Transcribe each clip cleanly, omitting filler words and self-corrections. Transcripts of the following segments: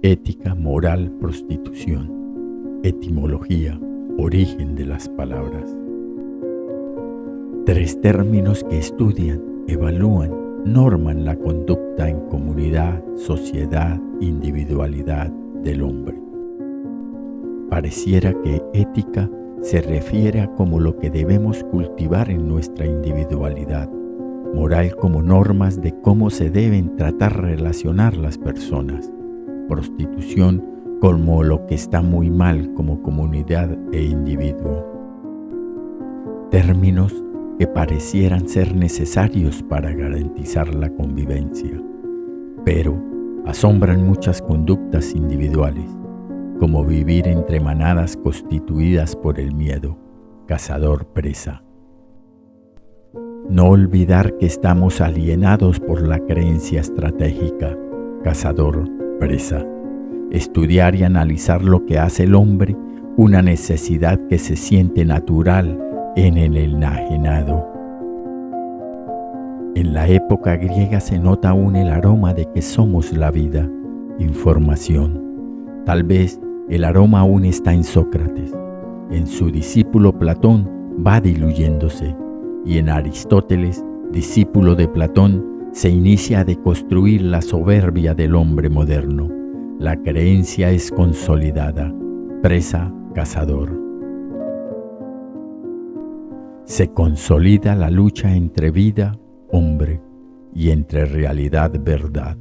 Ética, moral, prostitución. Etimología, origen de las palabras. 3 términos que estudian, evalúan, norman la conducta en comunidad, sociedad, individualidad del hombre. Pareciera que ética se refiere a como lo que debemos cultivar en nuestra individualidad, moral como normas de cómo se deben tratar, relacionar las personas, prostitución como lo que está muy mal como comunidad e individuo. Términos que parecieran ser necesarios para garantizar la convivencia, pero asombran muchas conductas individuales, como vivir entre manadas constituidas por el miedo, cazador-presa. No olvidar que estamos alienados por la creencia estratégica, cazador-presa. Estudiar y analizar lo que hace el hombre, una necesidad que se siente natural en el enajenado. En la época griega se nota aún el aroma de que somos la vida, información. Tal vez el aroma aún está en Sócrates, en su discípulo Platón va diluyéndose, y en Aristóteles, discípulo de Platón, se inicia a deconstruir la soberbia del hombre moderno. La creencia es consolidada, presa, cazador. Se consolida la lucha entre vida, hombre, y entre realidad, verdad.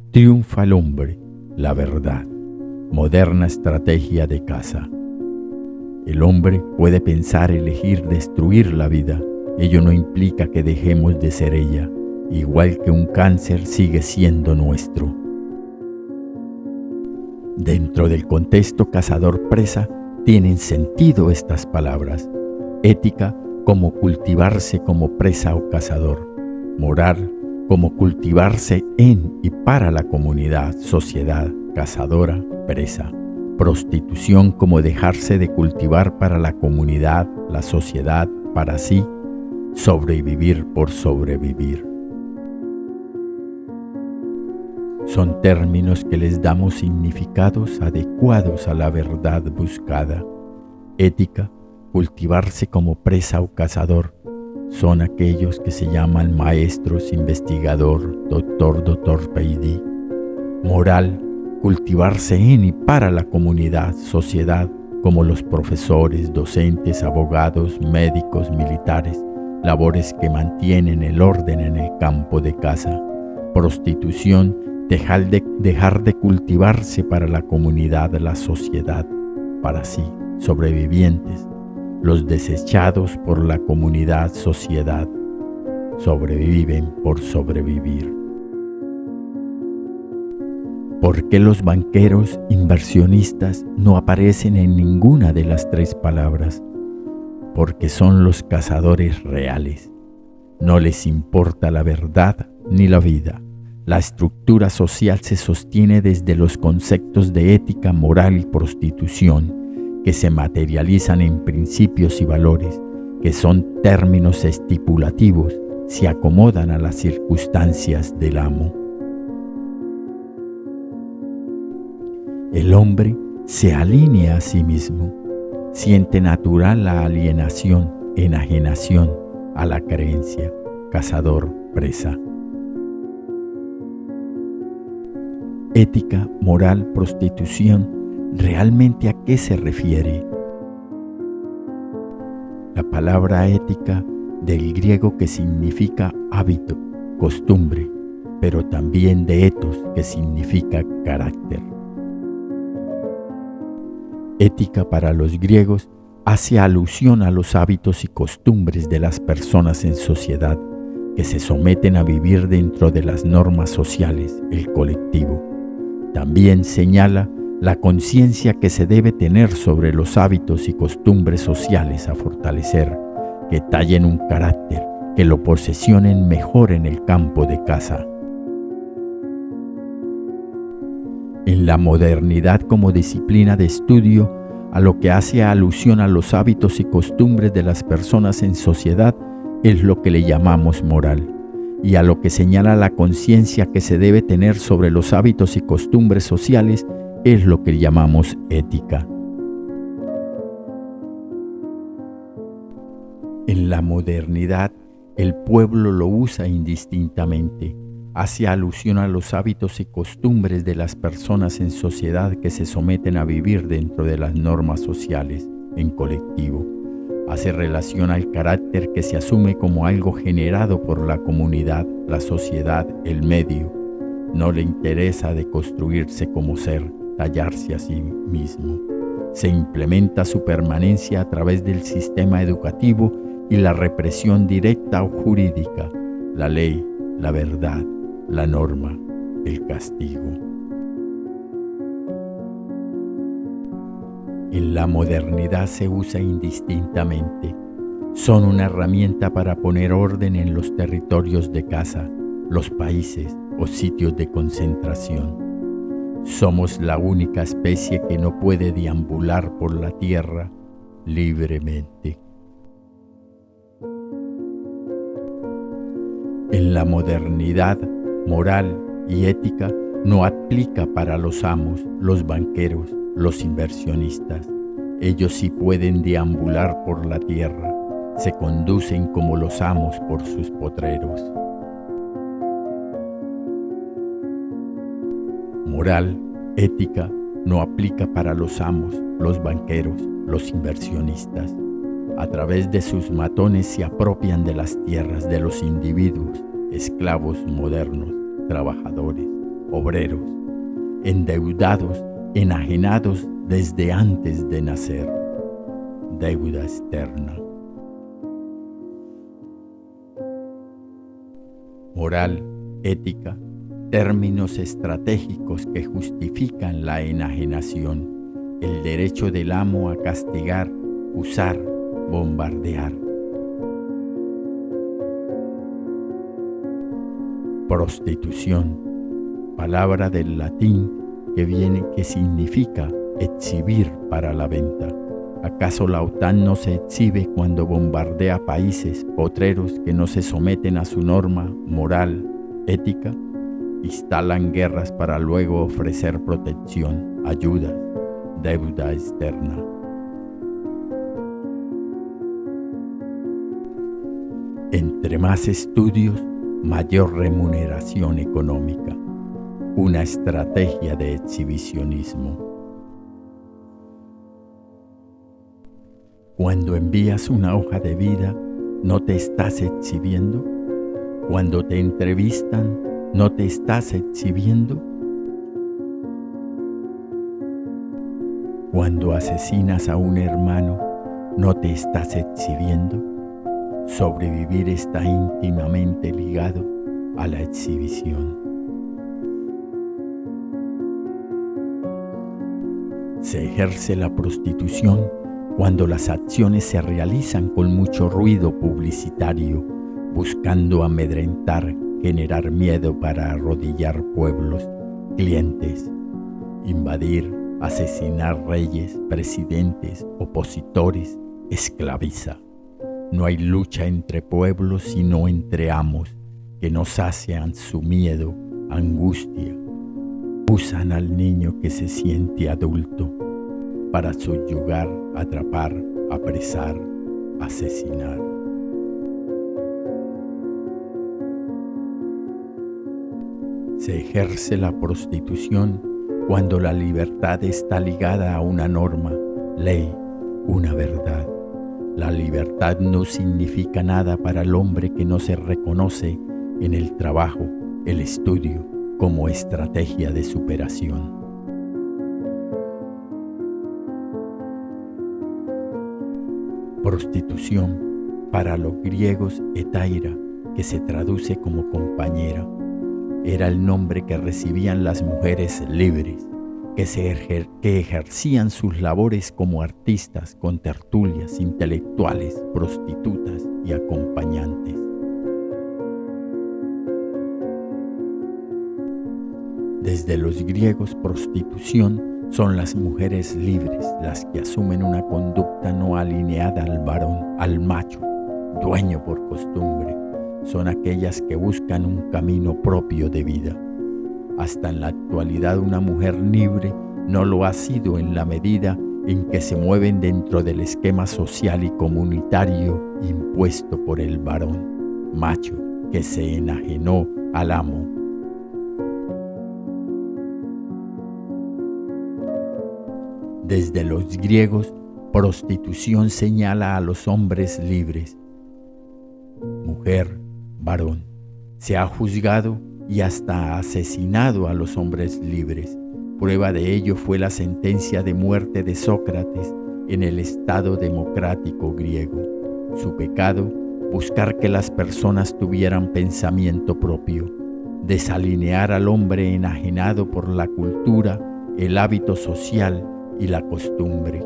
Triunfa el hombre, la verdad. Moderna estrategia de caza. El hombre puede pensar, elegir, destruir la vida. Ello no implica que dejemos de ser ella. Igual que un cáncer sigue siendo nuestro. Dentro del contexto cazador-presa tienen sentido estas palabras. Ética como cultivarse como presa o cazador. Moral como cultivarse en y para la comunidad, sociedad, cazadora, presa. Prostitución como dejarse de cultivar para la comunidad, la sociedad, para sí. Sobrevivir por sobrevivir. Son términos que les damos significados adecuados a la verdad buscada. Ética, cultivarse como presa o cazador, son aquellos que se llaman maestros, investigador, doctor, PhD. Moral, cultivarse en y para la comunidad, sociedad, como los profesores, docentes, abogados, médicos, militares, labores que mantienen el orden en el campo de caza. Prostitución, dejar de cultivarse para la comunidad, la sociedad, para sí, sobrevivientes, los desechados por la comunidad, sociedad, sobreviven por sobrevivir. ¿Por qué los banqueros inversionistas no aparecen en ninguna de las 3 palabras? Porque son los cazadores reales. No les importa la verdad ni la vida. La estructura social se sostiene desde los conceptos de ética, moral y prostitución, que se materializan en principios y valores, que son términos estipulativos, se acomodan a las circunstancias del amo. El hombre se alinea a sí mismo, siente natural la alienación, enajenación a la creencia, cazador-presa. Ética, moral, prostitución, ¿realmente a qué se refiere? La palabra ética del griego que significa hábito, costumbre, pero también de ethos que significa carácter. Ética para los griegos hace alusión a los hábitos y costumbres de las personas en sociedad que se someten a vivir dentro de las normas sociales, el colectivo. También señala la conciencia que se debe tener sobre los hábitos y costumbres sociales a fortalecer, que tallen un carácter, que lo posesionen mejor en el campo de caza. En la modernidad como disciplina de estudio, a lo que hace alusión a los hábitos y costumbres de las personas en sociedad es lo que le llamamos moral, y a lo que señala la conciencia que se debe tener sobre los hábitos y costumbres sociales es lo que llamamos ética. En la modernidad, el pueblo lo usa indistintamente. Hace alusión a los hábitos y costumbres de las personas en sociedad que se someten a vivir dentro de las normas sociales, en colectivo. Hace relación al carácter que se asume como algo generado por la comunidad, la sociedad, el medio. No le interesa deconstruirse como ser, tallarse a sí mismo. Se implementa su permanencia a través del sistema educativo y la represión directa o jurídica, la ley, la verdad, la norma, el castigo. En la modernidad se usa indistintamente. Son una herramienta para poner orden en los territorios de caza, los países o sitios de concentración. Somos la única especie que no puede deambular por la tierra libremente. En la modernidad, moral y ética no aplica para los amos, los banqueros, los inversionistas. Ellos sí pueden deambular por la tierra, se conducen como los amos por sus potreros. Moral, ética no aplica para los amos, los banqueros, los inversionistas. A través de sus matones se apropian de las tierras de los individuos, esclavos modernos, trabajadores, obreros, endeudados, enajenados desde antes de nacer. Deuda externa. Moral, ética, términos estratégicos que justifican la enajenación, el derecho del amo a castigar, usar, bombardear. Prostitución, palabra del latín que significa exhibir para la venta. ¿Acaso la OTAN no se exhibe cuando bombardea países potreros que no se someten a su norma moral, ética? Instalan guerras para luego ofrecer protección, ayuda, deuda externa. Entre más estudios, mayor remuneración económica. Una estrategia de exhibicionismo. Cuando envías una hoja de vida, ¿no te estás exhibiendo? Cuando te entrevistan, ¿no te estás exhibiendo? Cuando asesinas a un hermano, ¿no te estás exhibiendo? Sobrevivir está íntimamente ligado a la exhibición. Se ejerce la prostitución cuando las acciones se realizan con mucho ruido publicitario, buscando amedrentar, generar miedo para arrodillar pueblos, clientes, invadir, asesinar reyes, presidentes, opositores, esclaviza. No hay lucha entre pueblos sino entre amos que no sacian su miedo, angustia. Usan al niño que se siente adulto para subyugar, atrapar, apresar, asesinar. Se ejerce la prostitución cuando la libertad está ligada a una norma, ley, una verdad. La libertad no significa nada para el hombre que no se reconoce en el trabajo, el estudio, como estrategia de superación. Prostitución, para los griegos hetaira, que se traduce como compañera, era el nombre que recibían las mujeres libres, que ejercían sus labores como artistas, con tertulias, intelectuales, prostitutas y acompañantes. Desde los griegos, prostitución son las mujeres libres las que asumen una conducta no alineada al varón, al macho, dueño por costumbre. Son aquellas que buscan un camino propio de vida. Hasta en la actualidad una mujer libre no lo ha sido en la medida en que se mueven dentro del esquema social y comunitario impuesto por el varón, macho, que se enajenó al amo. Desde los griegos, prostitución señala a los hombres libres. Mujer, varón, se ha juzgado y hasta asesinado a los hombres libres. Prueba de ello fue la sentencia de muerte de Sócrates en el Estado democrático griego. Su pecado, buscar que las personas tuvieran pensamiento propio, desalinear al hombre enajenado por la cultura, el hábito social y la costumbre.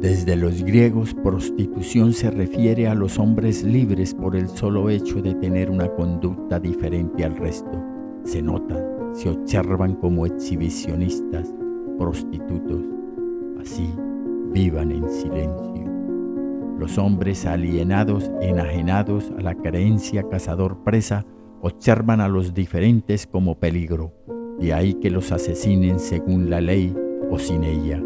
Desde los griegos, prostitución se refiere a los hombres libres por el solo hecho de tener una conducta diferente al resto. Se notan, se observan como exhibicionistas, prostitutos. Así, vivan en silencio. Los hombres alienados, enajenados a la creencia cazador-presa, observan a los diferentes como peligro. De ahí que los asesinen según la ley o sin ella.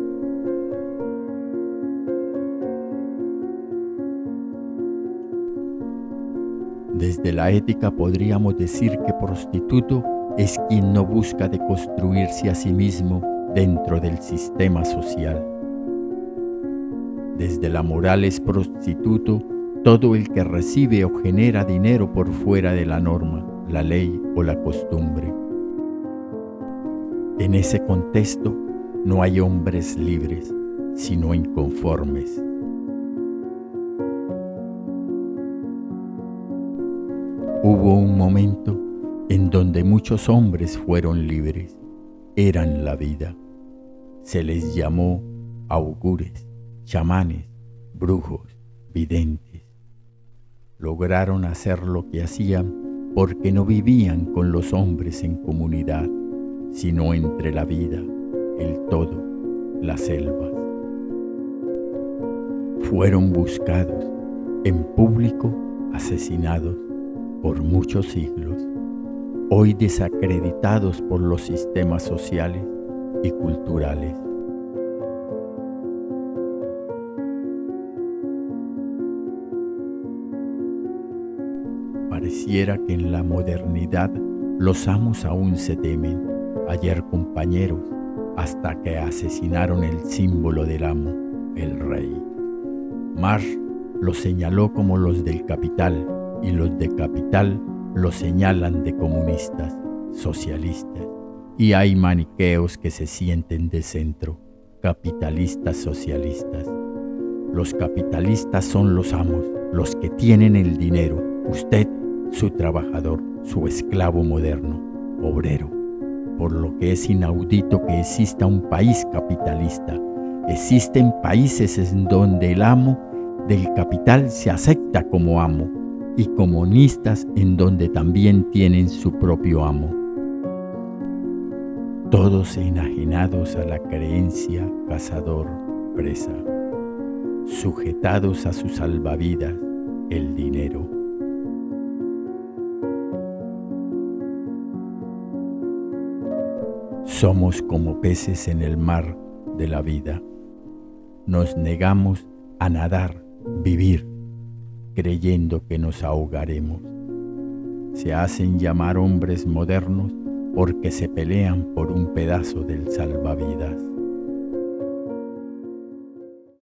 Desde la ética podríamos decir que prostituto es quien no busca deconstruirse a sí mismo dentro del sistema social. Desde la moral es prostituto todo el que recibe o genera dinero por fuera de la norma, la ley o la costumbre. En ese contexto no hay hombres libres, sino inconformes. Hubo un momento en donde muchos hombres fueron libres, eran la vida. Se les llamó augures, chamanes, brujos, videntes. Lograron hacer lo que hacían porque no vivían con los hombres en comunidad, sino entre la vida, el todo, las selvas. Fueron buscados, en público asesinados por muchos siglos, hoy desacreditados por los sistemas sociales y culturales. Pareciera que en la modernidad los amos aún se temen, ayer compañeros, hasta que asesinaron el símbolo del amo, el rey. Marx los señaló como los del capital, y los de capital los señalan de comunistas, socialistas, y hay maniqueos que se sienten de centro, capitalistas socialistas. Los capitalistas son los amos, los que tienen el dinero, usted, su trabajador, su esclavo moderno, obrero, por lo que es inaudito que exista un país capitalista. Existen países en donde el amo del capital se acepta como amo, y comunistas en donde también tienen su propio amo. Todos enajenados a la creencia cazador-presa, sujetados a su salvavidas, el dinero. Somos como peces en el mar de la vida. Nos negamos a nadar, vivir, creyendo que nos ahogaremos. Se hacen llamar hombres modernos porque se pelean por un pedazo del salvavidas.